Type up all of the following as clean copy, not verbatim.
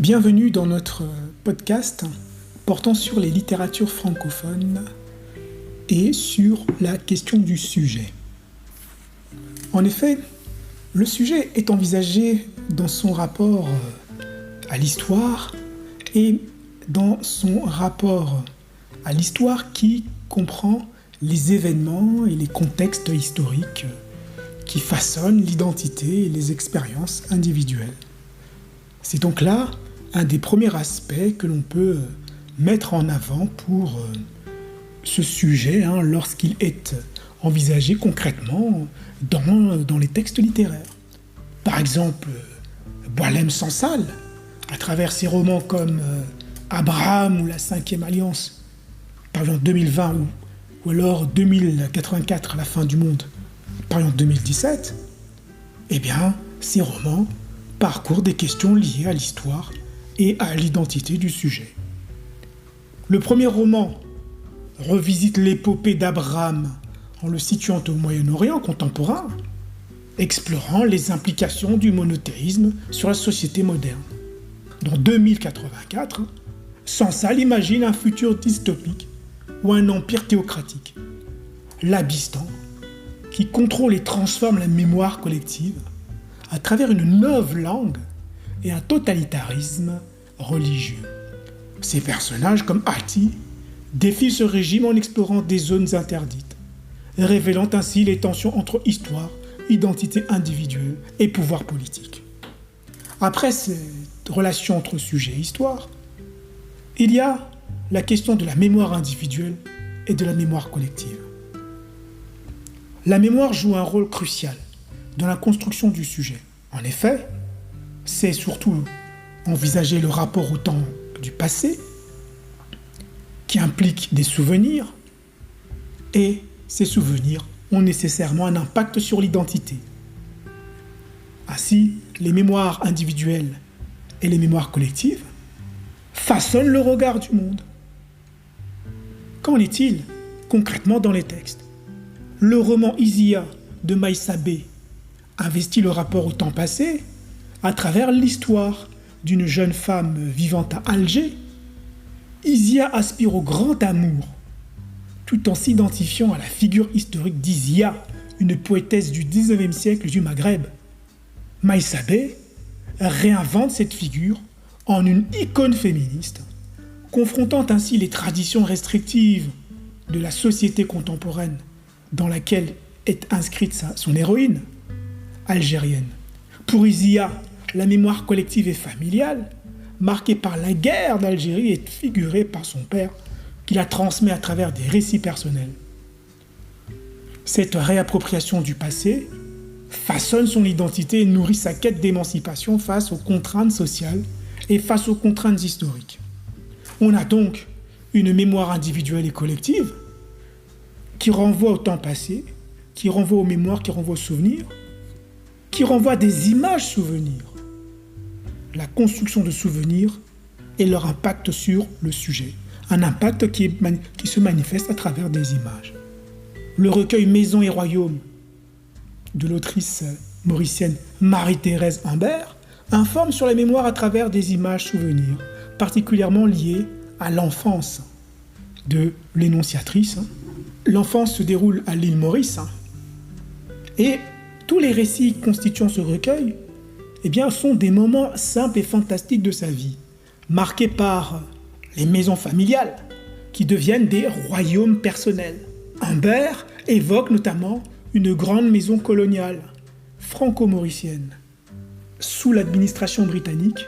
Bienvenue dans notre podcast portant sur les littératures francophones et sur la question du sujet. En effet, le sujet est envisagé dans son rapport à l'histoire et dans son rapport à l'histoire qui comprend les événements et les contextes historiques qui façonnent l'identité et les expériences individuelles. C'est donc là un des premiers aspects que l'on peut mettre en avant pour ce sujet lorsqu'il est envisagé concrètement dans les textes littéraires. Par exemple, Boualem Sansal, à travers ses romans comme Abraham ou La Cinquième Alliance, paru en 2020, ou alors 2084, La fin du monde, paru en 2017, eh bien, ces romans parcourent des questions liées à l'histoire et à l'identité du sujet. Le premier roman revisite l'épopée d'Abraham en le situant au Moyen-Orient contemporain, explorant les implications du monothéisme sur la société moderne. Dans 2084, Sansal imagine un futur dystopique ou un empire théocratique, l'Abystan, qui contrôle et transforme la mémoire collective à travers une nouvelle langue et un totalitarisme religieux. Ces personnages, comme Hati, défient ce régime en explorant des zones interdites, révélant ainsi les tensions entre histoire, identité individuelle et pouvoir politique. Après cette relation entre sujet et histoire, il y a la question de la mémoire individuelle et de la mémoire collective. La mémoire joue un rôle crucial dans la construction du sujet. En effet, c'est surtout envisager le rapport au temps du passé, qui implique des souvenirs, et ces souvenirs ont nécessairement un impact sur l'identité. Ainsi, les mémoires individuelles et les mémoires collectives façonnent le regard du monde. Qu'en est-il concrètement dans les textes ? Le roman Isia de Maïssa B investit le rapport au temps passé à travers l'histoire d'une jeune femme vivant à Alger. Isia aspire au grand amour, tout en s'identifiant à la figure historique d'Isia, une poétesse du XIXe siècle du Maghreb. Maïssa B réinvente cette figure en une icône féministe, confrontant ainsi les traditions restrictives de la société contemporaine dans laquelle est inscrite son héroïne algérienne. Pour Isia, la mémoire collective et familiale, marquée par la guerre d'Algérie, est figurée par son père, qui la transmet à travers des récits personnels. Cette réappropriation du passé façonne son identité et nourrit sa quête d'émancipation face aux contraintes sociales et face aux contraintes historiques. On a donc une mémoire individuelle et collective qui renvoie au temps passé, qui renvoie aux mémoires, qui renvoie aux souvenirs, qui renvoie à des images souvenirs. La construction de souvenirs et leur impact sur le sujet. Un impact qui se manifeste à travers des images. Le recueil Maison et Royaume de l'autrice mauricienne Marie-Thérèse Humbert informe sur la mémoire à travers des images souvenirs, particulièrement liées à l'enfance de l'énonciatrice. L'enfance se déroule à l'île Maurice et tous les récits constituant ce recueil sont des moments simples et fantastiques de sa vie, marqués par les maisons familiales qui deviennent des royaumes personnels. Humbert évoque notamment une grande maison coloniale franco-mauricienne sous l'administration britannique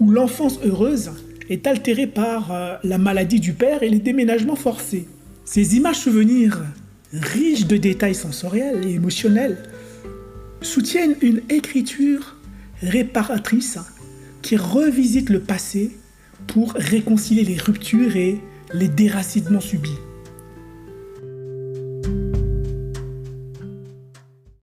où l'enfance heureuse est altérée par la maladie du père et les déménagements forcés. Ces images souvenirs, riches de détails sensoriels et émotionnels, soutiennent une écriture réparatrice qui revisite le passé pour réconcilier les ruptures et les déracinements subis.